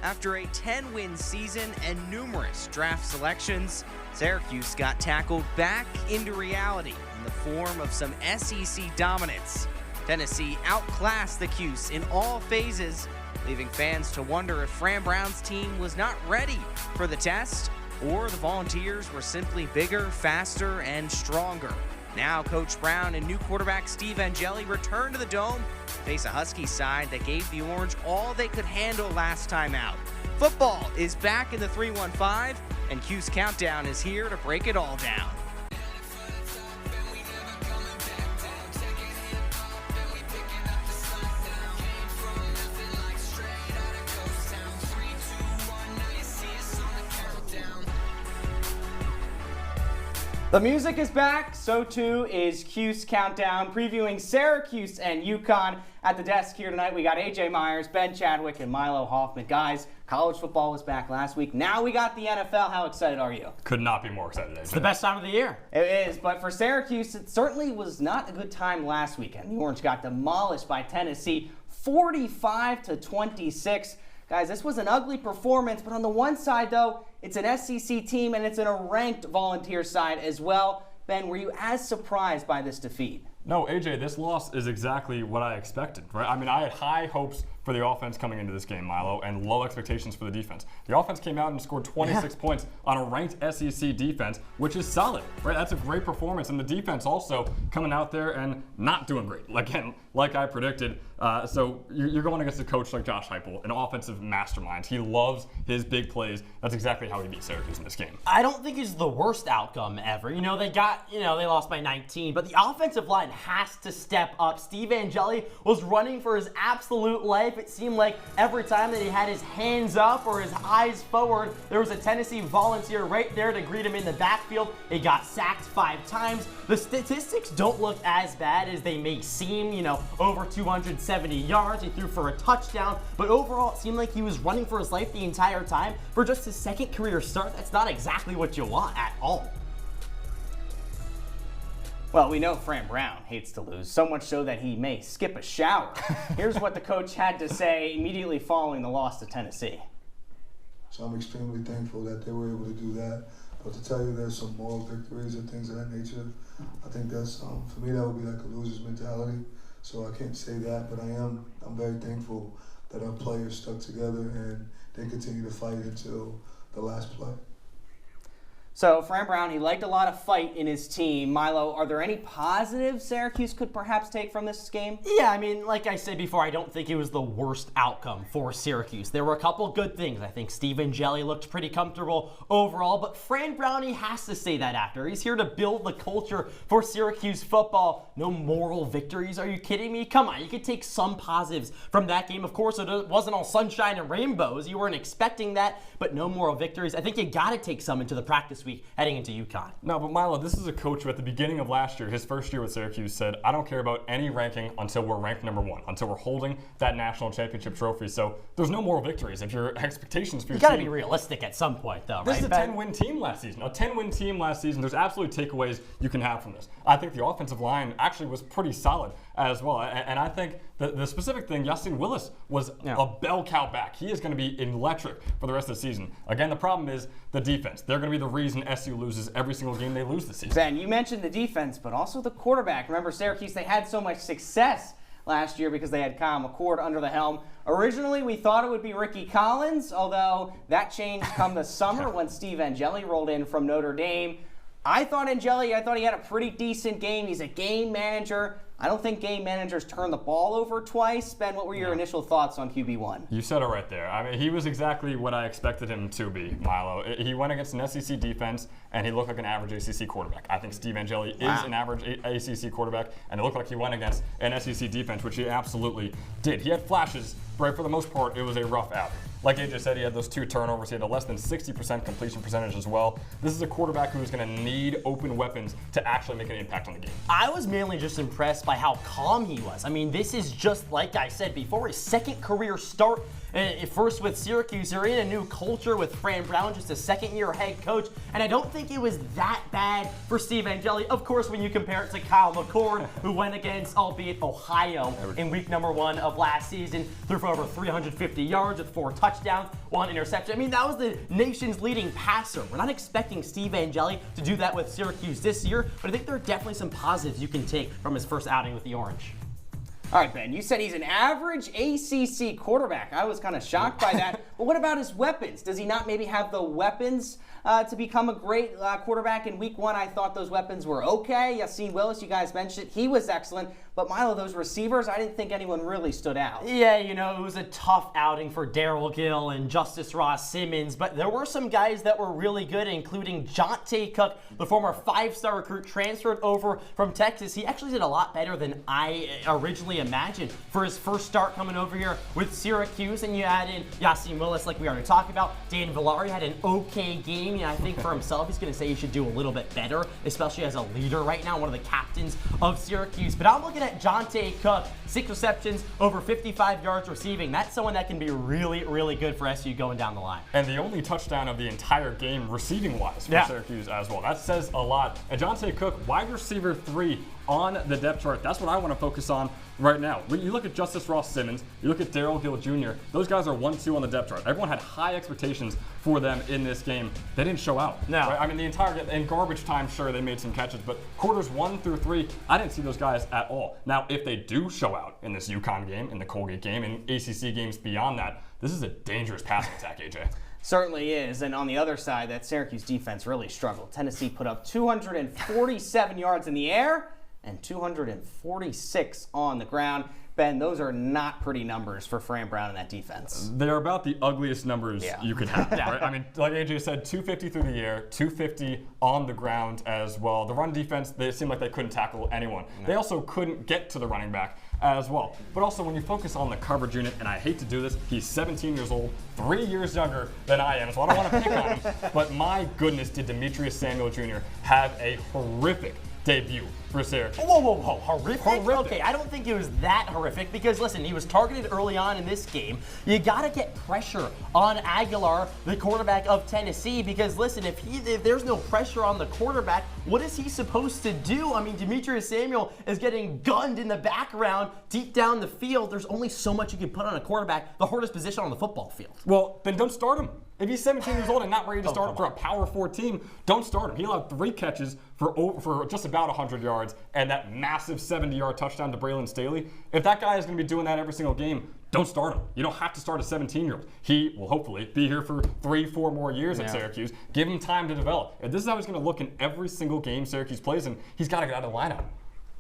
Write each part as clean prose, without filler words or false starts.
After a 10-win season and numerous draft selections, Syracuse got tackled back into reality in the form of some SEC dominance. Tennessee outclassed the Cuse in all phases, leaving fans to wonder if Fran Brown's team was not ready for the test, or the Volunteers were simply bigger, faster, and stronger. Now Coach Brown and new quarterback Steve Angeli return to the Dome to face a Husky side that gave the Orange all they could handle last time out. Football is back in the 315, and Cuse Countdown is here to break it all down. The music is back, so too is Cuse Countdown, previewing Syracuse and UConn. At the desk here tonight, we got AJ Myers, Ben Chadwick, and Milo Hoffman. Guys, college football was back last week. Now we got the NFL. How excited are you? Could not be more excited. It's the best time of the year. It is, but for Syracuse, it certainly was not a good time last weekend. The Orange got demolished by Tennessee, 45-26. Guys, this was an ugly performance, but on the one side, though, it's an SEC team, and it's in a ranked Volunteer side as well. Ben, were you as surprised by this defeat? No, AJ, this loss is exactly what I expected, right? I mean, I had high hopes for the offense coming into this game, Milo, and low expectations for the defense. The offense came out and scored 26 points on a ranked SEC defense, which is solid, right? That's a great performance. And the defense also coming out there and not doing great, again, like I predicted. So you're going against a coach like Josh Heupel, an offensive mastermind. He loves his big plays. That's exactly how he beat Syracuse in this game. I don't think it's the worst outcome ever. You know, they lost by 19, but the offensive line has to step up. Steve Angeli was running for his absolute life. It seemed like every time that he had his hands up or his eyes forward, there was a Tennessee Volunteer right there to greet him in the backfield. He got sacked 5 times. The statistics don't look as bad as they may seem, you know, over 270 yards. He threw for a touchdown, but overall it seemed like he was running for his life the entire time. For just his second career start, that's not exactly what you want at all. Well, we know Fran Brown hates to lose, so much so that he may skip a shower. Here's what the coach had to say immediately following the loss to Tennessee. So I'm extremely thankful that they were able to do that. But to tell you there's some moral victories and things of that nature, I think that's, for me, that would be like a loser's mentality. So I can't say that, but I'm very thankful that our players stuck together and they continue to fight until the last play. So, Fran Brown, he liked a lot of fight in his team. Milo, are there any positives Syracuse could perhaps take from this game? Yeah, I mean, like I said before, I don't think it was the worst outcome for Syracuse. There were a couple good things. I think Steve Angeli looked pretty comfortable overall, but Fran Brown, he has to say that after. He's here to build the culture for Syracuse football. No moral victories. Are you kidding me? Come on, you could take some positives from that game. Of course, it wasn't all sunshine and rainbows. You weren't expecting that, but no moral victories. I think you got to take some into the practice week heading into UConn. No, but Milo, this is a coach who at the beginning of last year, his first year with Syracuse, said, I don't care about any ranking until we're ranked number 1, until we're holding that national championship trophy. So there's no moral victories. If your expectations for your team... You got to be realistic at some point, though, This right? is a 10-win team last season. A 10-win team last season. There's absolutely takeaways you can have from this. I think the offensive line actually was pretty solid as well. And I think the specific thing, Yasin Willis was a bell cow back. He is going to be electric for the rest of the season. Again, the problem is the defense. They're going to be the reason SU loses every single game they lose this season. Ben, you mentioned the defense, but also the quarterback. Remember, Syracuse, they had so much success last year because they had Kyle McCord under the helm. Originally, we thought it would be Ricky Collins, although that changed come the summer when Steve Angeli rolled in from Notre Dame. I thought he had a pretty decent game. He's a game manager. I don't think game managers turn the ball over twice. Ben, what were your initial thoughts on QB1? You said it right there. I mean, he was exactly what I expected him to be, Milo. He went against an SEC defense, and he looked like an average ACC quarterback. I think Steve Angeli is an average ACC quarterback, and it looked like he went against an SEC defense, which he absolutely did. He had flashes, but for the most part, it was a rough outing. Like AJ said, he had those 2 turnovers. He had a less than 60% completion percentage as well. This is a quarterback who is going to need open weapons to actually make an impact on the game. I was mainly just impressed by how calm he was. I mean, this is just, like I said before, his second career start. First with Syracuse, you're in a new culture with Fran Brown, just a second-year head coach, and I don't think it was that bad for Steve Angeli. Of course, when you compare it to Kyle McCord, who went against, albeit Ohio, in week number 1 of last season, threw for over 350 yards with 4 touchdowns. touchdowns, 1 interception. I mean, that was the nation's leading passer. We're not expecting Steve Angeli to do that with Syracuse this year, but I think there are definitely some positives you can take from his first outing with the Orange. All right, Ben, you said he's an average ACC quarterback. I was kind of shocked by that. But what about his weapons? Does he not maybe have the weapons to become a great quarterback? In week 1, I thought those weapons were okay. Yassine Willis, you guys mentioned it. He was excellent. But Milo, those receivers, I didn't think anyone really stood out. Yeah, you know, it was a tough outing for Darryl Gill and Justice Ross Simmons, but there were some guys that were really good, including Jonte Cook, the former 5-star recruit transferred over from Texas. He actually did a lot better than I originally imagined for his first start coming over here with Syracuse. And you add in Yassine Willis, like we already talked about. Dan Villari had an okay game. And I think for himself, he's going to say he should do a little bit better, especially as a leader right now, one of the captains of Syracuse. But I'm looking at Jonte Cook, 6 receptions, over 55 yards receiving. That's someone that can be really, really good for SU going down the line. And the only touchdown of the entire game receiving-wise for Syracuse as well. That says a lot. And Jonte Cook, wide receiver 3 on the depth chart. That's what I want to focus on right now. When you look at Justice Ross Simmons, you look at Darryl Gill Jr., those guys are 1-2 on the depth chart. Everyone had high expectations for them in this game. They didn't show out. No. Right? I mean, the entire game, in garbage time, sure, they made some catches, but quarters 1 through 3, I didn't see those guys at all. Now, if they do show out in this UConn game, in the Colgate game, in ACC games beyond that, this is a dangerous passing attack, AJ. Certainly is. And on the other side, that Syracuse defense really struggled. Tennessee put up 247 yards in the air and 246 on the ground. Ben, those are not pretty numbers for Fran Brown and that defense. They're about the ugliest numbers you could have. Right? I mean, like AJ said, 250 through the air, 250 on the ground as well. The run defense, they seemed like they couldn't tackle anyone. No. They also couldn't get to the running back as well. But also when you focus on the coverage unit, and I hate to do this, he's 17 years old, 3 years younger than I am, so I don't want to pick on him. But my goodness, did Demetrius Samuel Jr. have a horrific debut for Syracuse. Whoa. Horrific? Okay, I don't think it was that horrific because, listen, he was targeted early on in this game. You got to get pressure on Aguilar, the quarterback of Tennessee, because, listen, if there's no pressure on the quarterback, what is he supposed to do? I mean, Demetrius Samuel is getting gunned in the background deep down the field. There's only so much you can put on a quarterback, the hardest position on the football field. Well, then don't start him. If he's 17 years old and not ready to start for a Power 4 team, don't start him. He allowed 3 catches for just about 100 yards and that massive 70-yard touchdown to Braylon Staley. If that guy is going to be doing that every single game, don't start him. You don't have to start a 17-year-old. He will hopefully be here for 3-4 more years at Syracuse. Give him time to develop. If this is how he's going to look in every single game Syracuse plays in, he's got to get out of the lineup.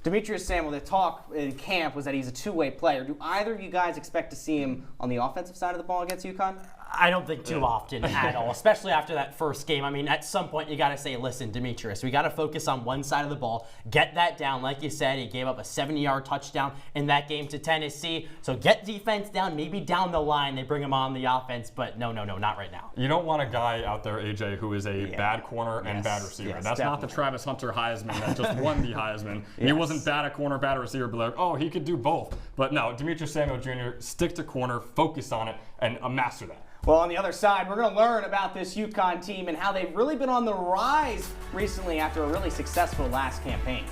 Demetrius Samuel, the talk in camp was that he's a two-way player. Do either of you guys expect to see him on the offensive side of the ball against UConn? I don't think too often at all, especially after that first game. I mean, at some point you got to say, listen, Demetrius, we got to focus on one side of the ball, get that down. Like you said, he gave up a 70-yard touchdown in that game to Tennessee. So get defense down. Maybe down the line they bring him on the offense, but no, not right now. You don't want a guy out there, AJ, who is a bad corner and bad receiver. Yes, That's definitely not the Travis Hunter Heisman that just won the Heisman. He wasn't bad at corner, bad at receiver, but like, oh, he could do both. But no, Demetrius Samuel Jr., stick to corner, focus on it, and master that. Well, on the other side, we're going to learn about this UConn team and how they've really been on the rise recently after a really successful last campaign.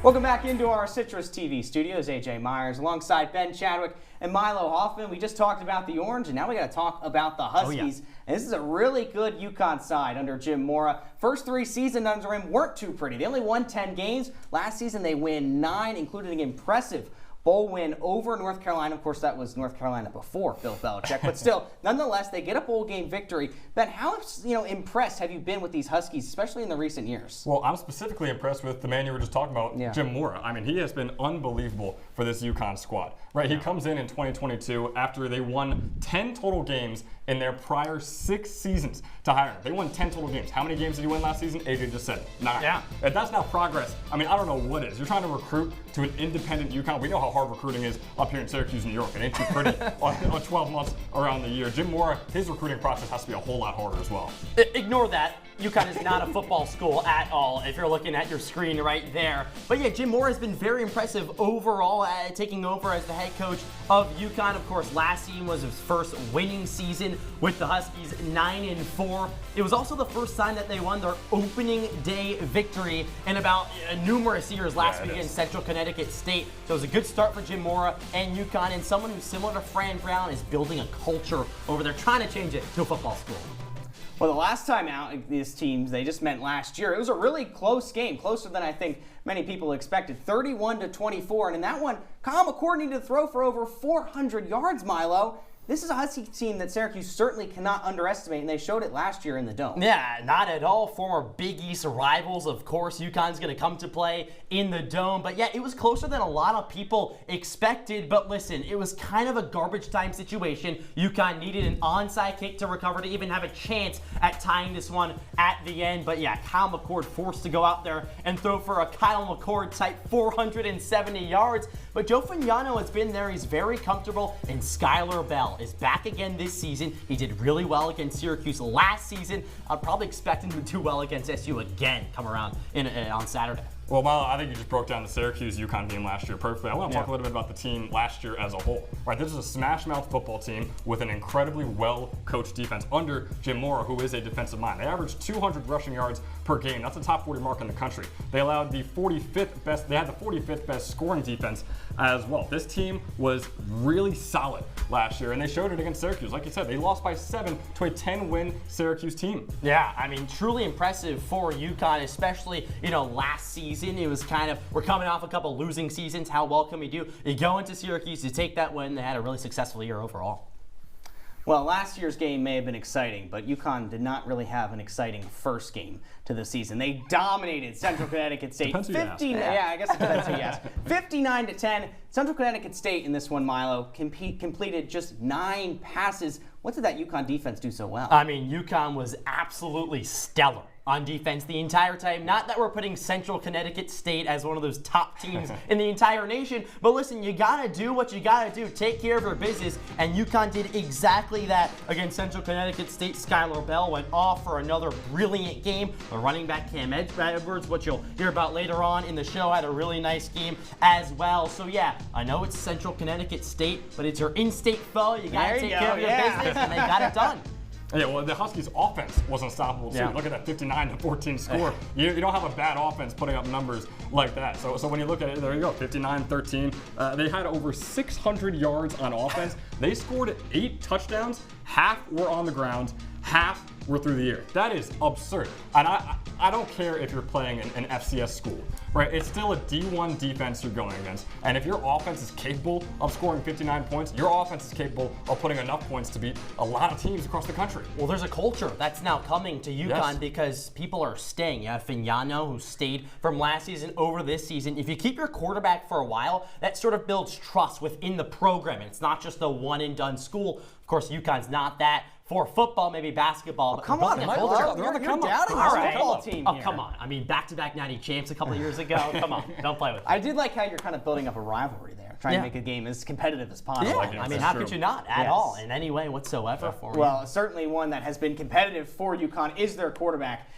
Welcome back into our CitrusTV studios. AJ Myers alongside Ben Chadwick and Milo Hoffman. We just talked about the Orange, and now we got to talk about the Huskies And this is a really good UConn side under Jim Mora. First 3 seasons under him weren't too pretty. They only won 10 games. Last season they win 9, including an impressive bowl win over North Carolina. Of course, that was North Carolina before Bill Belichick, but still, nonetheless, they get a bowl game victory. Ben, how impressed have you been with these Huskies, especially in the recent years? Well, I'm specifically impressed with the man you were just talking about, Jim Mora. I mean, he has been unbelievable for this UConn squad. Right, he comes in 2022 after they won 10 total games in their prior 6 seasons to hire him. They won 10 total games. How many games did he win last season? AJ just said 9. Yeah. If that's not progress, I mean, I don't know what is. You're trying to recruit to an independent UConn. We know how hard recruiting is up here in Syracuse, New York. It ain't too pretty on 12 months around the year. Jim Mora, his recruiting process has to be a whole lot harder as well. Ignore that. UConn is not a football school at all, if you're looking at your screen right there. But yeah, Jim Mora has been very impressive overall, taking over as the head coach of UConn. Of course, last season was his first winning season with the Huskies, 9-4. It was also the first time that they won their opening day victory in about numerous years last week against Central Connecticut State. So it was a good start for Jim Mora and UConn, and someone who's similar to Fran Brown is building a culture over there, trying to change it to a football school. Well, the last time out, these teams, they just met last year. It was a really close game, closer than I think many people expected, 31-24. And in that one, Kyle McCord needed to throw for over 400 yards, Milo. This is a Husky team that Syracuse certainly cannot underestimate, and they showed it last year in the Dome. Yeah, not at all. Former Big East rivals, of course. UConn's going to come to play in the Dome. But yeah, it was closer than a lot of people expected. But listen, it was kind of a garbage time situation. UConn needed an onside kick to recover to even have a chance at tying this one at the end. But yeah, Kyle McCord forced to go out there and throw for a Kyle McCord type 470 yards. But Joe Fagnano has been there. He's very comfortable. And Skylar Bell is back again this season. He did really well against Syracuse last season. I'd probably expect him to do well against SU again come around on Saturday. Well, Milo, I think you just broke down the Syracuse-UConn game last year perfectly. I want to talk a little bit about the team last year as a whole. Right, this is a smash-mouth football team with an incredibly well-coached defense under Jim Mora, who is a defensive mind. They averaged 200 rushing yards per game. That's a top 40 mark in the country. They allowed the 45th best. They had the 45th best scoring defense as well. This team was really solid last year, and they showed it against Syracuse. Like you said, they lost by 7 to a 10-win Syracuse team. Yeah, I mean, truly impressive for UConn, especially last season. It was kind of, we're coming off a couple losing seasons. How well can we do? You go into Syracuse, you take that win. They had a really successful year overall. Well, last year's game may have been exciting, but UConn did not really have an exciting first game to the season. They dominated Central Connecticut State. 59 to 10. Central Connecticut State in this one, Milo, completed just 9 passes. What did that UConn defense do so well? I mean, UConn was absolutely stellar on defense the entire time. Not that we're putting Central Connecticut State as one of those top teams in the entire nation, but listen, you gotta do what you gotta do. Take care of your business, and UConn did exactly that against Central Connecticut State. Skylar Bell went off for another brilliant game. The running back Cam Edwards, what you'll hear about later on in the show, had a really nice game as well. So yeah, I know it's Central Connecticut State, but it's your in-state foe. You gotta take care of your business, and they got it done. Yeah, well, the Huskies' offense was unstoppable, too. Look at that 59-14 score. You don't have a bad offense putting up numbers like that. So when you look at it, there you go, 59-13. They had over 600 yards on offense. They scored 8 touchdowns. Half were on the ground. Half were through the air. That is absurd. And I don't care if you're playing an FCS school, right? It's still a D1 defense you're going against. And if your offense is capable of scoring 59 points, your offense is capable of putting enough points to beat a lot of teams across the country. Well, there's a culture that's now coming to UConn because people are staying. You have Fagnano, who stayed from last season over this season. If you keep your quarterback for a while, that sort of builds trust within the program. And it's not just a one-and-done school. Of course, UConn's not that. For football, maybe basketball. Come on, you're doubting our football team here. Oh, come on. I mean, back-to-back natty champs a couple of years ago. Come on, don't play with me. I did like how you're kind of building up a rivalry there, trying to make a game as competitive as possible. Yeah, I mean, how could you not at all, in any way whatsoever for me? Well, certainly one that has been competitive for UConn is their quarterback,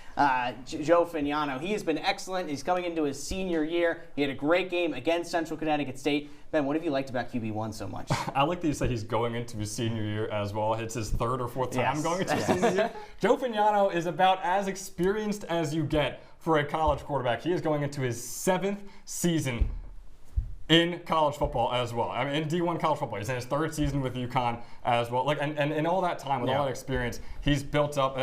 Joe Fagnano. He has been excellent. He's coming into his senior year. He had a great game against Central Connecticut State. Ben, what have you liked about QB1 so much? I like that you say he's going into his senior year as well. It's his 3rd or 4th time going into his senior year. Joe Fagnano is about as experienced as you get for a college quarterback. He is going into his 7th season in college football as well. I mean, in D1 college football. He's in his 3rd season with UConn as well. Like, and in all that time, with all that experience, he's built up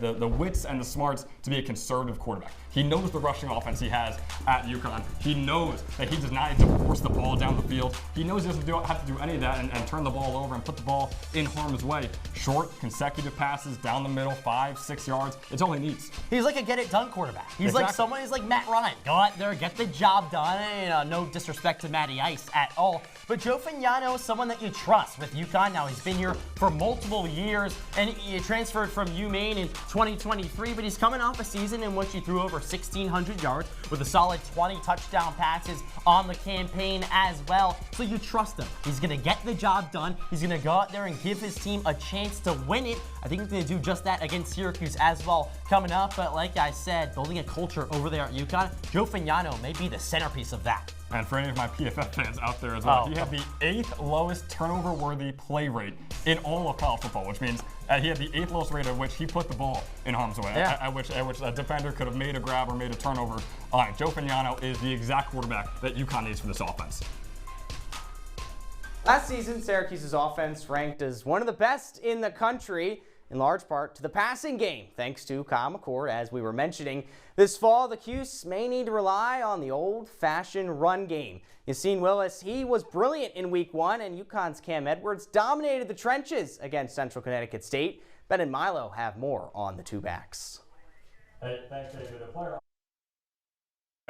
the wits and the smarts to be a conservative quarterback. He knows the rushing offense he has at UConn. He knows that he does not need to force the ball down the field. He knows he doesn't have to do any of that and turn the ball over and put the ball in harm's way. Short, consecutive passes down the middle, 5-6 yards. It's all he needs. He's like a get-it-done quarterback. He's like someone. He's like Matt Ryan. Go out there, get the job done. No disrespect to Matty Ice at all. But Joe Fagnano is someone that you trust with UConn. Now, he's been here for multiple years, and he transferred from UMaine in 2023, but he's coming off a season in which he threw over 1,600 yards with a solid 20 touchdown passes on the campaign as well. So you trust him. He's going to get the job done. He's going to go out there and give his team a chance to win it. I think he's going to do just that against Syracuse as well coming up. But like I said, building a culture over there at UConn, Joe Fagnano may be the centerpiece of that. And for any of my PFF fans out there as well, he had the 8th lowest turnover-worthy play rate in all of college football, which means he had the 8th lowest rate at which he put the ball in harm's way, at which a defender could have made a grab or made a turnover. Joe Fagnano is the exact quarterback that UConn needs for this offense. Last season, Syracuse's offense ranked as one of the best in the country, in large part to the passing game, thanks to Kyle McCord, as we were mentioning. This fall, the Cuse may need to rely on the old-fashioned run game. Yassine Willis, he was brilliant in Week 1, and UConn's Cam Edwards dominated the trenches against Central Connecticut State. Ben and Milo have more on the two backs. Hey, thanks, David.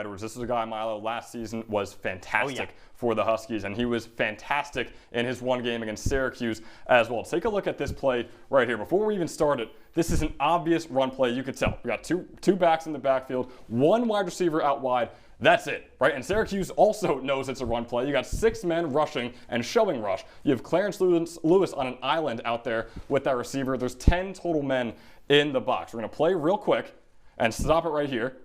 Edwards, this is a guy, Milo, last season was fantastic for the Huskies, and he was fantastic in his one game against Syracuse as well. Take a look at this play right here. Before we even started, this is an obvious run play. You could tell. We got two backs in the backfield, one wide receiver out wide. That's it, right? And Syracuse also knows it's a run play. You got 6 men rushing and showing rush. You have Clarence Lewis on an island out there with that receiver. There's 10 total men in the box. We're going to play real quick and stop it right here.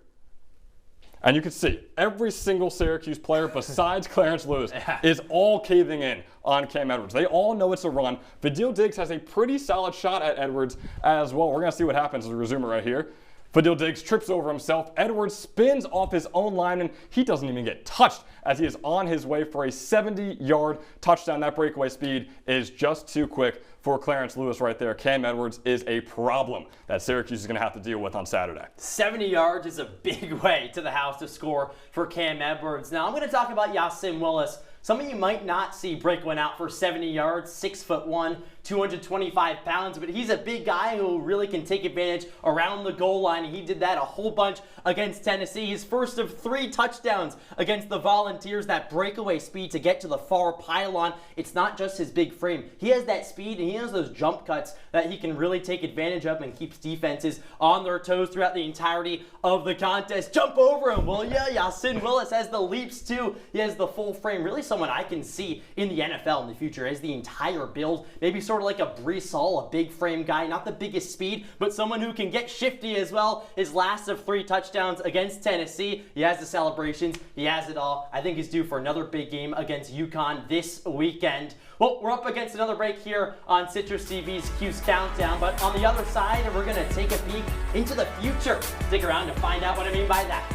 And you can see every single Syracuse player besides Clarence Lewis is all caving in on Cam Edwards. They all know it's a run. Fadil Diggs has a pretty solid shot at Edwards as well. We're going to see what happens as we resume it right here. Fadil Diggs trips over himself. Edwards spins off his own lineman. He doesn't even get touched as he is on his way for a 70-yard touchdown. That breakaway speed is just too quick for Clarence Lewis right there. Cam Edwards is a problem that Syracuse is going to have to deal with on Saturday. 70 yards is a big way to the house to score for Cam Edwards. Now I'm going to talk about Yassine Willis. Some of you might not see break one out for 70 yards, 6'1", 225 pounds, but he's a big guy who really can take advantage around the goal line. He did that a whole bunch against Tennessee. His first of 3 touchdowns against the Volunteers, that breakaway speed to get to the far pylon. It's not just his big frame. He has that speed and he has those jump cuts that he can really take advantage of and keeps defenses on their toes throughout the entirety of the contest. Jump over him, will ya? Yassine Willis has the leaps too. He has the full frame. Really someone I can see in the NFL in the future as the entire build. Maybe sort of like a Breece Hall, a big frame guy, not the biggest speed, but someone who can get shifty as well. His last of 3 touchdowns against Tennessee. He has the celebrations. He has it all. I think he's due for another big game against UConn this weekend. Well, we're up against another break here on Citrus TV's Cuse Countdown, but on the other side, we're going to take a peek into the future. Stick around to find out what I mean by that.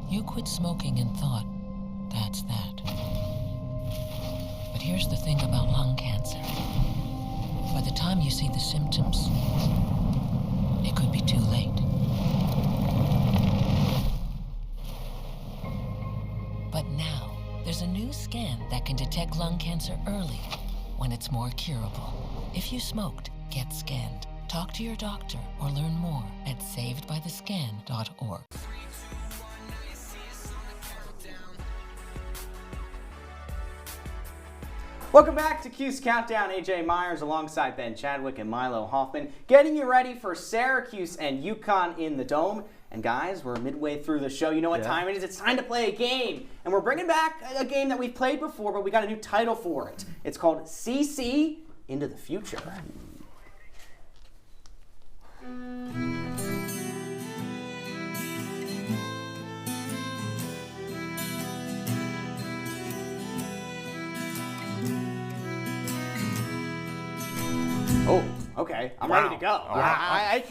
You quit smoking and thought, that's that. But here's the thing about lung cancer. By the time you see the symptoms, it could be too late. But now, there's a new scan that can detect lung cancer early, when it's more curable. If you smoked, get scanned. Talk to your doctor or learn more at savedbythescan.org. Welcome back to Cuse Countdown. AJ Myers alongside Ben Chadwick and Milo Hoffman, getting you ready for Syracuse and UConn in the Dome. And guys, we're midway through the show. You know what time it is? It's time to play a game. And we're bringing back a game that we've played before, but we got a new title for it. It's called CC Into the Future. Oh, okay. I'm ready to go. I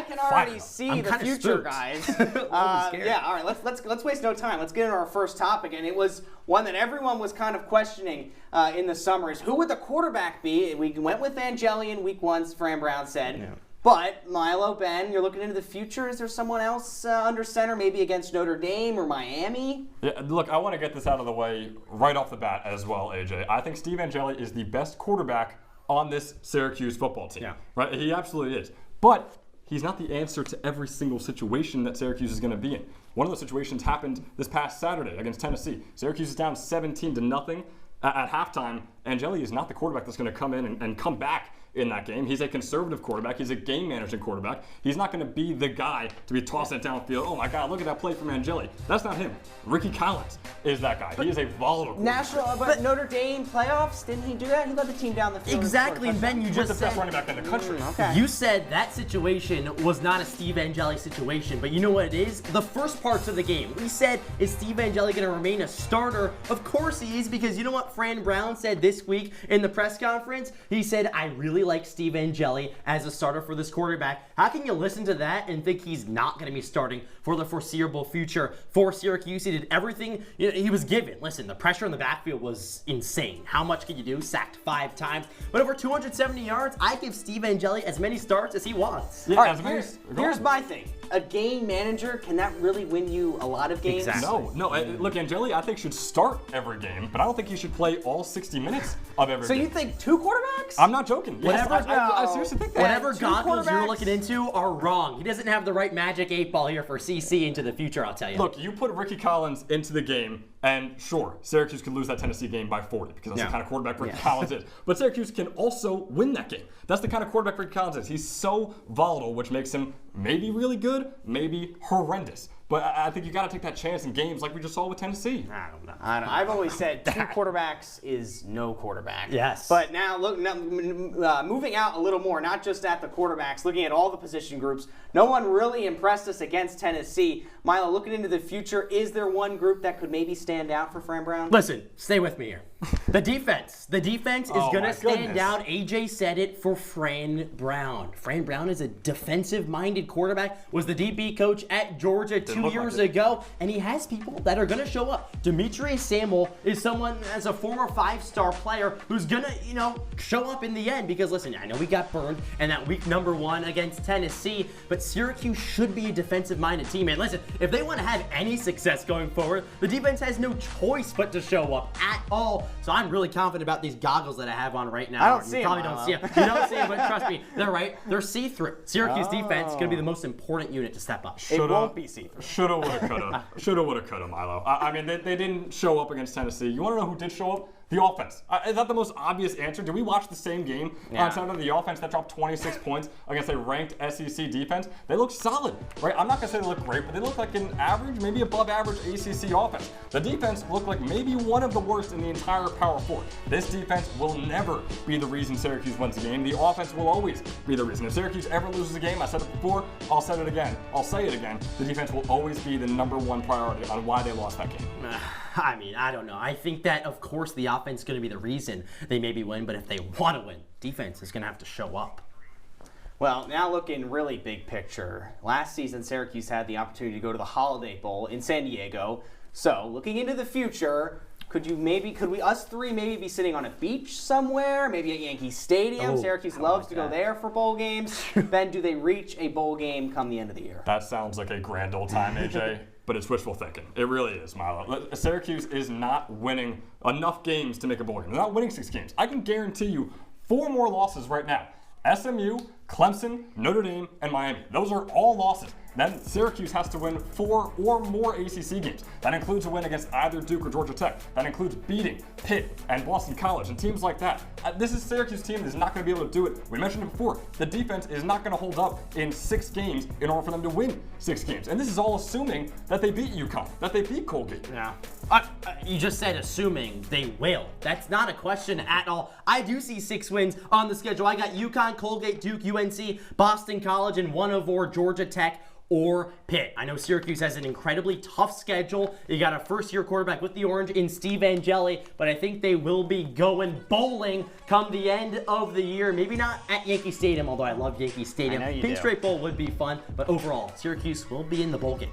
can already see the future, guys. Yeah. All right. Let's waste no time. Let's get into our first topic, and it was one that everyone was kind of questioning in the summer: is who would the quarterback be? We went with Angeli in week 1, Fran Brown said. Yeah. But Milo, Ben, you're looking into the future. Is there someone else under center, maybe against Notre Dame or Miami? Yeah, look, I want to get this out of the way right off the bat as well, AJ. I think Steve Angeli is the best quarterback on this Syracuse football team. Yeah. Right? He absolutely is. But he's not the answer to every single situation that Syracuse is going to be in. One of those situations happened this past Saturday against Tennessee. Syracuse is down 17-0 at halftime. Angeli is not the quarterback that's going to come in and come back in that game. He's a conservative quarterback. He's a game-managing quarterback. He's not going to be the guy to be tossing it downfield. Oh, my God, look at that play from Angeli. That's not him. Ricky Collins is that guy. He is a volatile quarterback. But Notre Dame playoffs, didn't he do that? He led the team down the field. Exactly, and Ben, you just the best running back in the country. Okay. You said that situation was not a Steve Angeli situation, but you know what it is? The first parts of the game. We said, is Steve Angeli going to remain a starter? Of course he is, because you know what Fran Brown said this week in the press conference? He said, I really like Steve Angeli as a starter for this quarterback. How can you listen to that and think he's not going to be starting for the foreseeable future for Syracuse? He did everything he was given. Listen, the pressure in the backfield was insane. How much could you do? Sacked 5 times, but over 270 yards. I give Steve Angeli as many starts as he wants. Yeah, all right, here's my thing. A game manager, can that really win you a lot of games? Exactly. No. Look, Angeli, I think should start every game, but I don't think he should play all 60 minutes of every game. So you think 2 quarterbacks? I'm not joking. Yes, I seriously think that. Whatever goggles you're looking into are wrong. He doesn't have the right magic 8-ball here for CC into the future, I'll tell you. Look, you put Ricky Collins into the game, and sure, Syracuse could lose that Tennessee game by 40 because that's the kind of quarterback Ricky Collins is. But Syracuse can also win that game. That's the kind of quarterback Ricky Collins is. He's so volatile, which makes him maybe really good, maybe horrendous. But I think you got to take that chance in games like we just saw with Tennessee. I don't know. I've always said 2 quarterbacks is no quarterback. Yes. But now, look, moving out a little more, not just at the quarterbacks, looking at all the position groups, no one really impressed us against Tennessee. Milo, looking into the future, is there one group that could maybe stand out for Fran Brown? Listen, stay with me here. The defense. The defense is going to stand out. AJ said it for Fran Brown. Fran Brown is a defensive-minded quarterback, was the DB coach at Georgia 2 years ago, and he has people that are going to show up. Demetrius Samuel is someone as a former 5-star player who's going to, show up in the end because, listen, I know we got burned in that week number 1 against Tennessee, but Syracuse should be a defensive-minded team. And listen, if they want to have any success going forward, the defense has no choice but to show up at all. So I'm really confident about these goggles that I have on right now. I don't see them. You probably don't see them. You don't see them, but trust me, they're right. They're see-through. Syracuse defense is going to be the most important unit to step up. It won't be see-through. Shoulda, woulda, coulda. Shoulda, woulda, coulda, Milo. I mean, they didn't show up against Tennessee. You want to know who did show up? The offense. Is that the most obvious answer? Did we watch the same game on Saturday? The offense that dropped 26 points against a ranked SEC defense. They look solid, right? I'm not going to say they look great, but they look like an average, maybe above average ACC offense. The defense looked like maybe one of the worst in the entire Power 4. This defense will never be the reason Syracuse wins a game. The offense will always be the reason. If Syracuse ever loses a game, I said it before, I'll say it again. I'll say it again. The defense will always be the #1 priority on why they lost that game. I mean, I don't know. I think that, of course, the offense is going to be the reason they maybe win, but if they want to win, defense is going to have to show up. Well, now looking really big picture. Last season, Syracuse had the opportunity to go to the Holiday Bowl in San Diego. So, looking into the future, could us three maybe be sitting on a beach somewhere? Maybe at Yankee Stadium? Syracuse loves to go there for bowl games. Ben, do they reach a bowl game come the end of the year? That sounds like a grand old time, AJ. But it's wishful thinking. It really is, Milo. Syracuse is not winning enough games to make a bowl game. They're not winning 6 games. I can guarantee you 4 more losses right now. SMU, Clemson, Notre Dame, and Miami. Those are all losses. then Syracuse has to win 4 or more ACC games. That includes a win against either Duke or Georgia Tech. That includes beating Pitt and Boston College and teams like that. This is Syracuse team that is not going to be able to do it. We mentioned it before. The defense is not going to hold up in 6 games in order for them to win 6 games. And this is all assuming that they beat UConn, that they beat Colgate. Yeah. You just said assuming they will. That's not a question at all. I do see 6 wins on the schedule. I got UConn, Colgate, Duke, UNC, Boston College, and 1 of 4 Georgia Tech or Pitt. I know Syracuse has an incredibly tough schedule. You got a first-year quarterback with the orange in Steve Angeli, but I think they will be going bowling come the end of the year. Maybe not at Yankee Stadium, although I love Yankee Stadium. Pink Straight Bowl would be fun, but overall, Syracuse will be in the bowl game.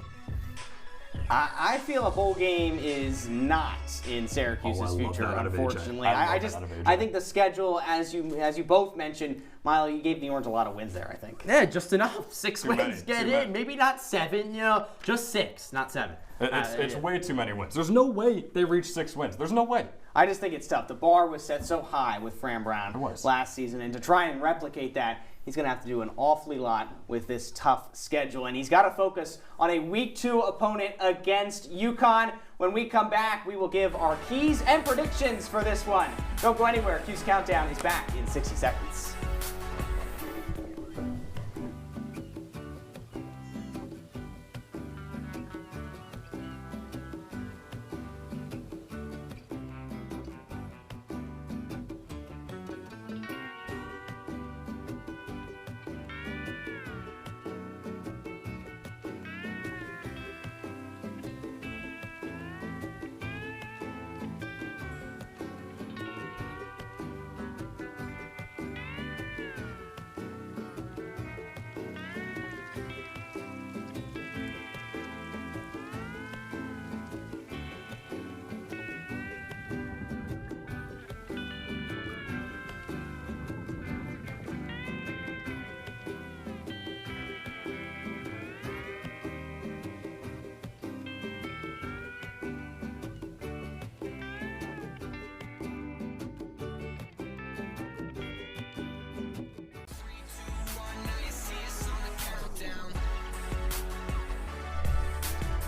I feel a bowl game is not in Syracuse's future, unfortunately. I think the schedule, as you both mentioned, Milo, you gave the Orange a lot of wins there, I think. Yeah, just enough. 6 wins get in. Maybe not 7, just 6, not 7. It's way too many wins. There's no way they reach 6 wins. There's no way. I just think it's tough. The bar was set so high with Fran Brown last season, and to try and replicate that, he's going to have to do an awfully lot with this tough schedule, and he's got to focus on a Week 2 opponent against UConn. When we come back, we will give our keys and predictions for this one. Don't go anywhere. Cuse Countdown is back in 60 seconds.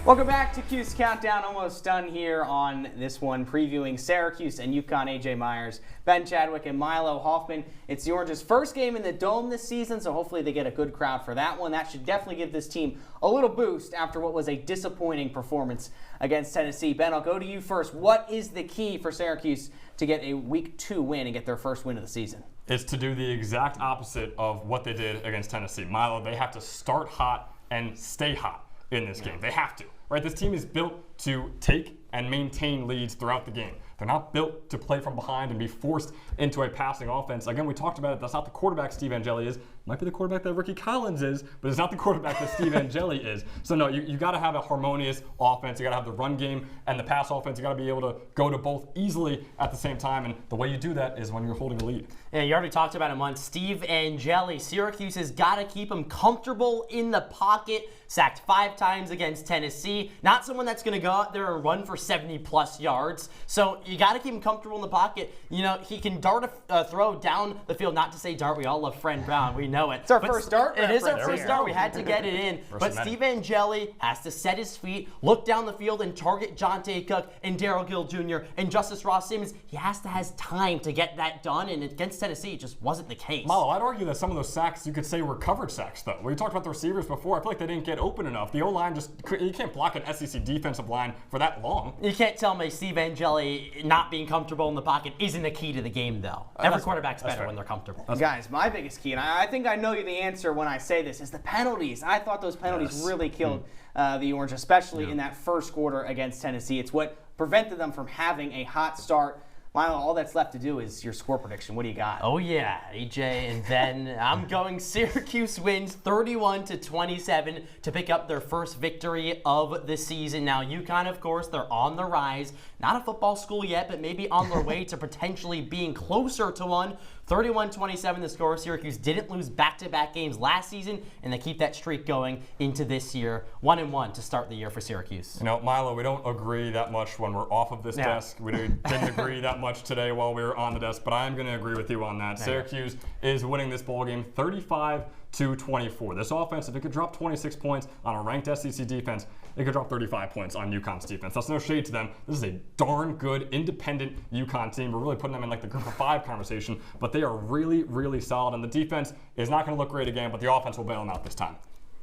Welcome back to Cuse Countdown. Almost done here on this one, previewing Syracuse and UConn. AJ Myers, Ben Chadwick, and Milo Hoffman. It's the Orange's first game in the Dome this season, so hopefully they get a good crowd for that one. That should definitely give this team a little boost after what was a disappointing performance against Tennessee. Ben, I'll go to you first. What is the key for Syracuse to get a Week 2 win and get their first win of the season? It's to do the exact opposite of what they did against Tennessee. Milo, they have to start hot and stay hot in this game. They have to. Right, this team is built to take and maintain leads throughout the game. They're not built to play from behind and be forced into a passing offense. Again, we talked about it. That's not the quarterback Steve Angeli is. Might be the quarterback that Ricky Collins is, but it's not the quarterback that Steve Angeli is. So no, you got to have a harmonious offense. You got to have the run game and the pass offense. You got to be able to go to both easily at the same time. And the way you do that is when you're holding a lead. Yeah, you already talked about him on Steve Angeli. Syracuse has got to keep him comfortable in the pocket. Sacked 5 times against Tennessee. Not someone that's going to go out there and run for 70-plus yards. So you got to keep him comfortable in the pocket. He can dart a throw down the field. Not to say dart. We all love Fran Brown. We know it. It's our first dart. It is our first dart. We had to get it in. But Steve Angeli has to set his feet, look down the field, and target Jonte Cook and Darryl Gill Jr. and Justice Ross Simmons. He has time to get that done. And against Tennessee, it just wasn't the case. Milo, I'd argue that some of those sacks you could say were coverage sacks, though. We talked about the receivers before. I feel like they didn't get open enough. The O-line you can't block an SEC defensive line for that long. You can't tell me Steve Angeli not being comfortable in the pocket isn't the key to the game, though. Every quarterback's better when they're comfortable. Guys, my biggest key, and I think I know the answer when I say this, is the penalties. I thought those penalties really killed the Orange, especially in that first quarter against Tennessee. It's what prevented them from having a hot start. Milo, all that's left to do is your score prediction. What do you got? Oh, yeah, AJ, and then I'm going Syracuse wins 31-27 to pick up their first victory of the season. Now, UConn, of course, they're on the rise. not a football school yet, but maybe on their way to potentially being closer to one. 31-27 the score. Syracuse didn't lose back-to-back games last season, and they keep that streak going into this year. 1-1 to start the year for Syracuse. You know, Milo, we don't agree that much when we're off of this desk. We didn't agree that much today while we were on the desk, but I am going to agree with you on that. Syracuse is winning this ball game 35-24. This offense, if it could drop 26 points on a ranked SEC defense, it could drop 35 points on UConn's defense. That's no shade to them. This is a darn good, independent UConn team. We're really putting them in like the group of 5 conversation, but they are really, really solid. And the defense is not going to look great again, but the offense will bail them out this time.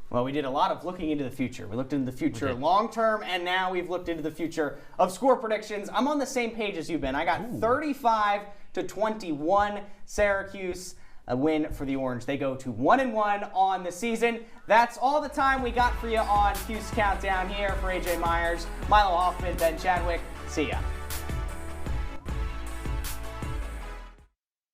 Well, we did a lot of looking into the future. We looked into the future long term, and now we've looked into the future of score predictions. I'm on the same page as you, Ben. I got 35-21 Syracuse. A win for the Orange. They go to 1-1 on the season. That's all the time we got for you on Cuse Countdown here. For AJ Myers, Milo Hoffman, Ben Chadwick. See ya.